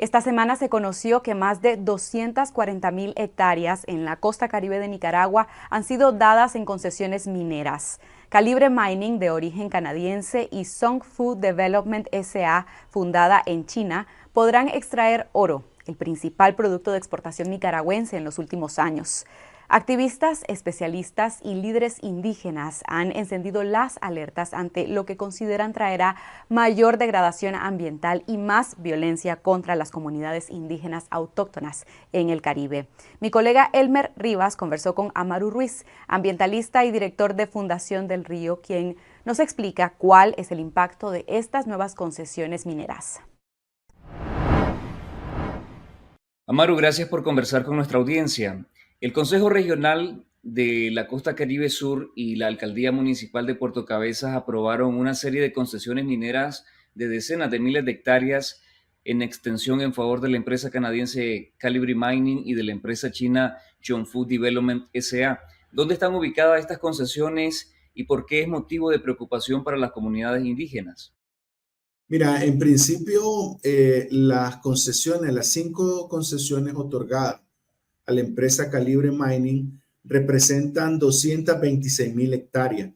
Esta semana se conoció que más de 240.000 hectáreas en la costa caribe de Nicaragua han sido dadas en concesiones mineras. Calibre Mining, de origen canadiense, y Song Fu Development S.A., fundada en China, podrán extraer oro, el principal producto de exportación nicaragüense en los últimos años. Activistas, especialistas y líderes indígenas han encendido las alertas ante lo que consideran traerá mayor degradación ambiental y más violencia contra las comunidades indígenas autóctonas en el Caribe. Mi colega Elmer Rivas conversó con Amaru Ruiz, ambientalista y director de Fundación del Río, quien nos explica cuál es el impacto de estas nuevas concesiones mineras. Amaru, gracias por conversar con nuestra audiencia. El Consejo Regional de la Costa Caribe Sur y la Alcaldía Municipal de Puerto Cabezas aprobaron una serie de concesiones mineras de decenas de miles de hectáreas en extensión en favor de la empresa canadiense Calibre Mining y de la empresa china Zhongfu Development S.A. ¿Dónde están ubicadas estas concesiones y por qué es motivo de preocupación para las comunidades indígenas? Mira, en principio, las 5 concesiones otorgadas a la empresa Calibre Mining representan 226.000 hectáreas,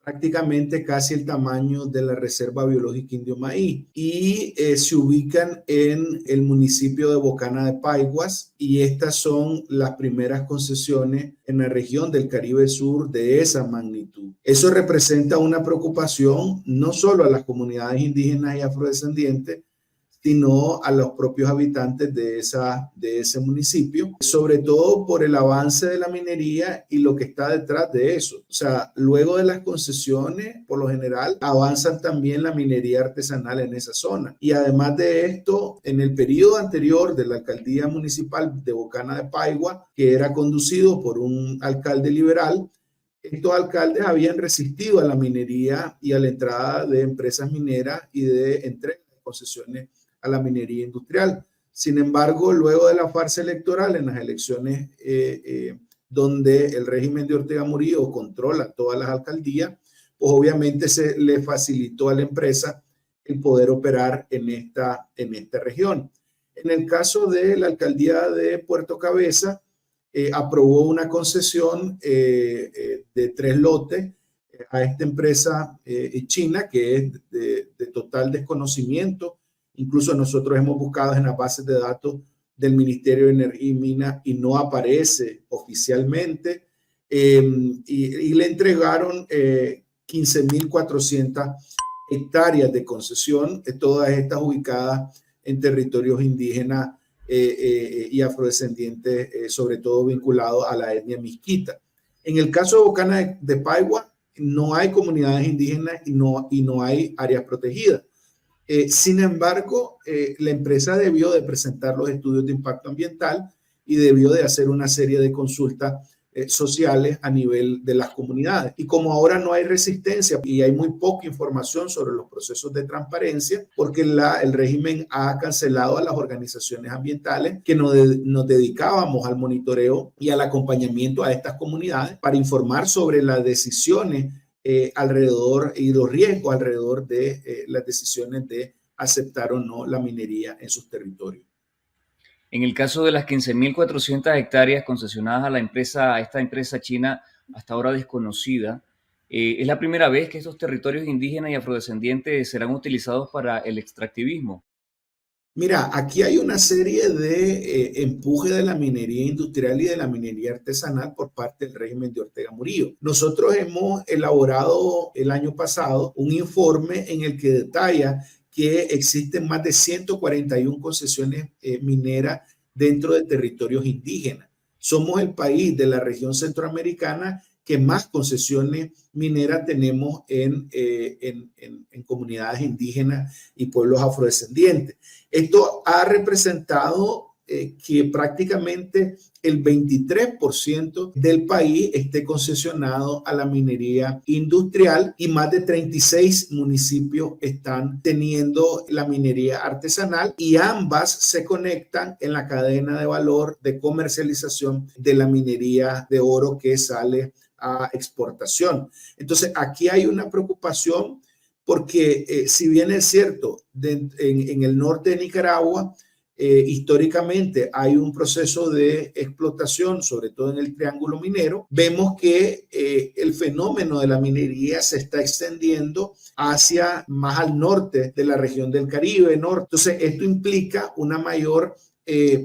prácticamente casi el tamaño de la Reserva Biológica Indio Maíz, y se ubican en el municipio de Bocana de Paiguas, y estas son las primeras concesiones en la región del Caribe Sur de esa magnitud. Eso representa una preocupación no solo a las comunidades indígenas y afrodescendientes, sino a los propios habitantes de ese municipio, sobre todo por el avance de la minería y lo que está detrás de eso. O sea, luego de las concesiones, por lo general, avanzan también la minería artesanal en esa zona. Y además de esto, en el periodo anterior de la alcaldía municipal de Bocana de Paigua, que era conducido por un alcalde liberal, estos alcaldes habían resistido a la minería y a la entrada de empresas mineras y de entrega de concesiones a la minería industrial. Sin embargo, luego de la farsa electoral en las elecciones donde el régimen de Ortega Murillo controla todas las alcaldías, pues obviamente se le facilitó a la empresa el poder operar en esta región. En el caso de la alcaldía de Puerto Cabeza, aprobó una concesión de 3 lotes a esta empresa china, que es de total desconocimiento. Incluso nosotros hemos buscado en las bases de datos del Ministerio de Energía y Minas y no aparece oficialmente. Y le entregaron 15.400 hectáreas de concesión, todas estas ubicadas en territorios indígenas y afrodescendientes, sobre todo vinculados a la etnia misquita. En el caso de Bocana de Paigua, no hay comunidades indígenas y no hay áreas protegidas. Sin embargo, la empresa debió de presentar los estudios de impacto ambiental y debió de hacer una serie de consultas sociales a nivel de las comunidades. Y como ahora no hay resistencia y hay muy poca información sobre los procesos de transparencia, porque el régimen ha cancelado a las organizaciones ambientales que nos dedicábamos al monitoreo y al acompañamiento a estas comunidades para informar sobre las decisiones alrededor y los riesgos alrededor de las decisiones de aceptar o no la minería en sus territorios. En el caso de las 15.400 hectáreas concesionadas a esta empresa china, hasta ahora desconocida, ¿es la primera vez que estos territorios indígenas y afrodescendientes serán utilizados para el extractivismo? Mira, aquí hay una serie de empuje de la minería industrial y de la minería artesanal por parte del régimen de Ortega Murillo. Nosotros hemos elaborado el año pasado un informe en el que detalla que existen más de 141 concesiones mineras dentro de territorios indígenas. Somos el país de la región centroamericana que más concesiones mineras tenemos en comunidades indígenas y pueblos afrodescendientes. Esto ha representado que prácticamente el 23% del país esté concesionado a la minería industrial y más de 36 municipios están teniendo la minería artesanal, y ambas se conectan en la cadena de valor de comercialización de la minería de oro que sale a exportación. Entonces, aquí hay una preocupación porque si bien es cierto, en el norte de Nicaragua históricamente hay un proceso de explotación, sobre todo en el triángulo minero. Vemos que el fenómeno de la minería se está extendiendo hacia más al norte de la región del Caribe, norte. Entonces, esto implica una mayor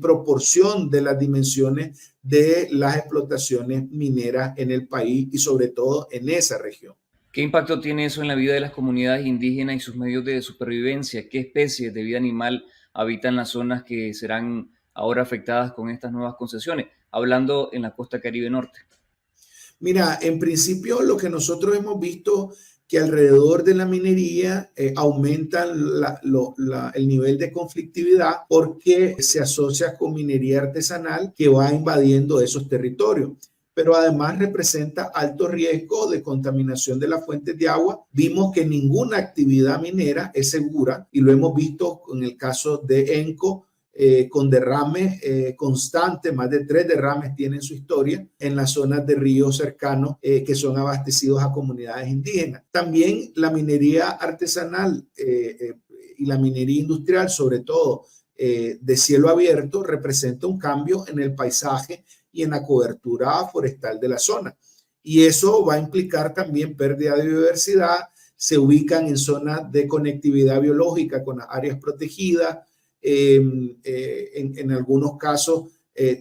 proporción de las dimensiones de las explotaciones mineras en el país y sobre todo en esa región. ¿Qué impacto tiene eso en la vida de las comunidades indígenas y sus medios de supervivencia? ¿Qué especies de vida animal habitan las zonas que serán ahora afectadas con estas nuevas concesiones? Hablando en la costa Caribe Norte. Mira, en principio lo que nosotros hemos visto que alrededor de la minería aumenta el nivel de conflictividad porque se asocia con minería artesanal que va invadiendo esos territorios. Pero además representa alto riesgo de contaminación de las fuentes de agua. Vimos que ninguna actividad minera es segura y lo hemos visto en el caso de ENCO, con derrames constantes, más de 3 derrames tienen su historia en las zonas de ríos cercanos que son abastecidos a comunidades indígenas. También la minería artesanal y la minería industrial, sobre todo de cielo abierto, representa un cambio en el paisaje y en la cobertura forestal de la zona. Y eso va a implicar también pérdida de biodiversidad. Se ubican en zonas de conectividad biológica con las áreas protegidas. En algunos casos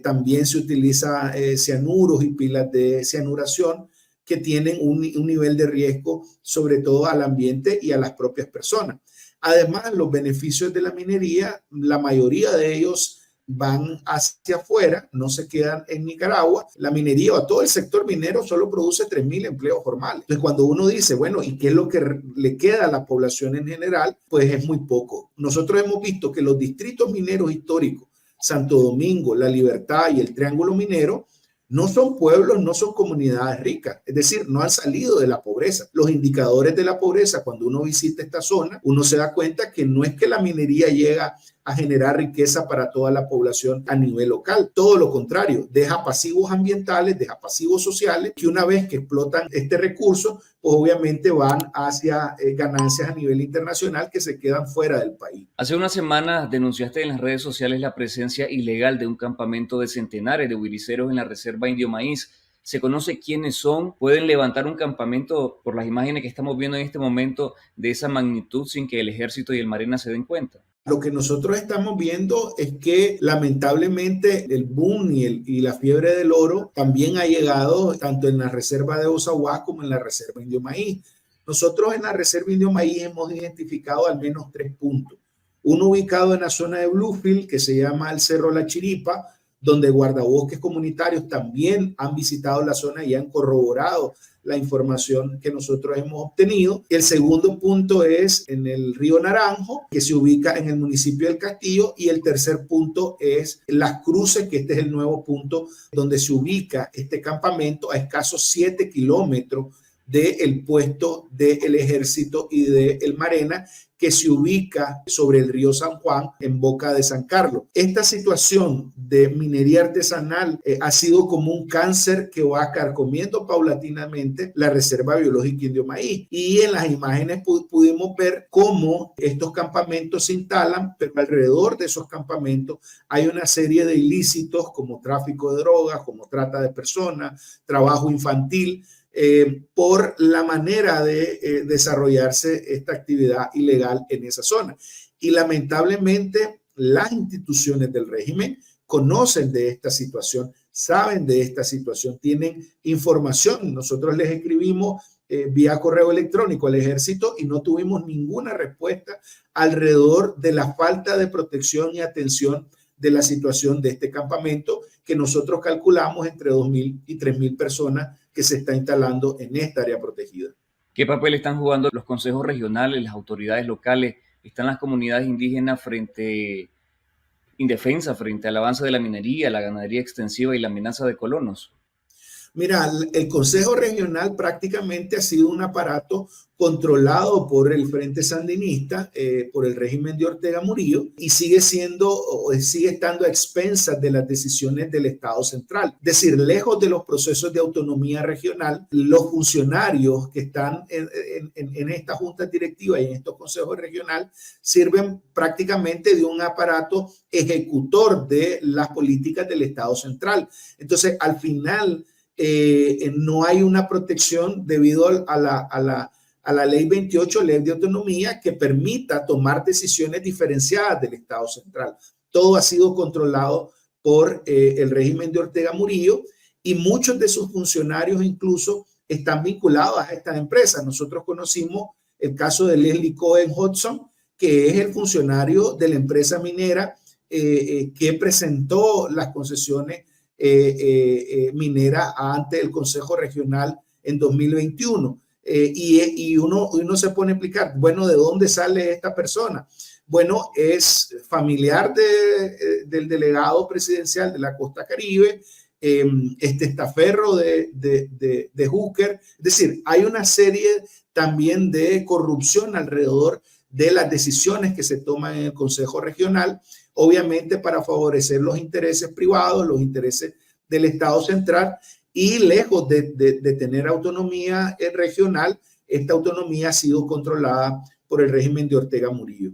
también se utiliza cianuros y pilas de cianuración que tienen un nivel de riesgo sobre todo al ambiente y a las propias personas. Además, los beneficios de la minería, la mayoría de ellos van hacia afuera, no se quedan en Nicaragua. La minería o todo el sector minero solo produce 3.000 empleos formales. Entonces, cuando uno dice, bueno, ¿y qué es lo que le queda a la población en general? Pues es muy poco. Nosotros hemos visto que los distritos mineros históricos, Santo Domingo, La Libertad y el Triángulo Minero, no son pueblos, no son comunidades ricas, es decir, no han salido de la pobreza. Los indicadores de la pobreza, cuando uno visita esta zona, uno se da cuenta que no es que la minería llega a generar riqueza para toda la población a nivel local. Todo lo contrario, deja pasivos ambientales, deja pasivos sociales, que una vez que explotan este recurso, pues obviamente van hacia ganancias a nivel internacional que se quedan fuera del país. Hace unas semanas denunciaste en las redes sociales la presencia ilegal de un campamento de centenares de huiriceros en la reserva Indio Maíz. ¿Se conoce quiénes son? ¿Pueden levantar un campamento, por las imágenes que estamos viendo en este momento, de esa magnitud sin que el ejército y el Marina se den cuenta? Lo que nosotros estamos viendo es que lamentablemente el boom y la fiebre del oro también ha llegado tanto en la reserva de Osaguá como en la reserva Indio Maíz. Nosotros en la reserva Indio Maíz hemos identificado al menos 3 puntos. Uno ubicado en la zona de Bluefield, que se llama el Cerro La Chiripa, donde guardabosques comunitarios también han visitado la zona y han corroborado la información que nosotros hemos obtenido. El segundo punto es en el río Naranjo, que se ubica en el municipio del Castillo, y el tercer punto es Las Cruces, que este es el nuevo punto donde se ubica este campamento a escasos 7 kilómetros del puesto del ejército y del Marena, que se ubica sobre el río San Juan en boca de San Carlos. Esta situación de minería artesanal ha sido como un cáncer que va carcomiendo paulatinamente la reserva biológica Indio Maíz. Y en las imágenes pudimos ver cómo estos campamentos se instalan, pero alrededor de esos campamentos hay una serie de ilícitos como tráfico de drogas, como trata de personas, trabajo infantil, por la manera de desarrollarse esta actividad ilegal en esa zona. Y lamentablemente las instituciones del régimen conocen de esta situación, saben de esta situación, tienen información. Nosotros les escribimos vía correo electrónico al ejército y no tuvimos ninguna respuesta alrededor de la falta de protección y atención de la situación de este campamento, que nosotros calculamos entre 2.000 y 3.000 personas que se está instalando en esta área protegida. ¿Qué papel están jugando los consejos regionales, las autoridades locales? ¿Están las comunidades indígenas indefensas frente al avance de la minería, la ganadería extensiva y la amenaza de colonos? Mira, el Consejo Regional prácticamente ha sido un aparato controlado por el Frente Sandinista, por el régimen de Ortega Murillo, y sigue estando a expensas de las decisiones del Estado central. Es decir, lejos de los procesos de autonomía regional, los funcionarios que están en esta junta directiva y en estos consejos regionales sirven prácticamente de un aparato ejecutor de las políticas del Estado central. Entonces, al final, no hay una protección debido a la ley 28, ley de autonomía, que permita tomar decisiones diferenciadas del Estado central. Todo ha sido controlado por el régimen de Ortega Murillo y muchos de sus funcionarios incluso están vinculados a estas empresas. Nosotros conocimos el caso de Leslie Cohen Hudson, que es el funcionario de la empresa minera que presentó las concesiones minera ante el Consejo Regional en 2021. Y uno se pone a explicar, bueno, ¿de dónde sale esta persona? Bueno, es familiar del delegado presidencial de la Costa Caribe, testaferro de Hooker. Es decir, hay una serie también de corrupción alrededor de las decisiones que se toman en el Consejo Regional, obviamente para favorecer los intereses privados, los intereses del Estado central, y lejos de tener autonomía regional, esta autonomía ha sido controlada por el régimen de Ortega Murillo.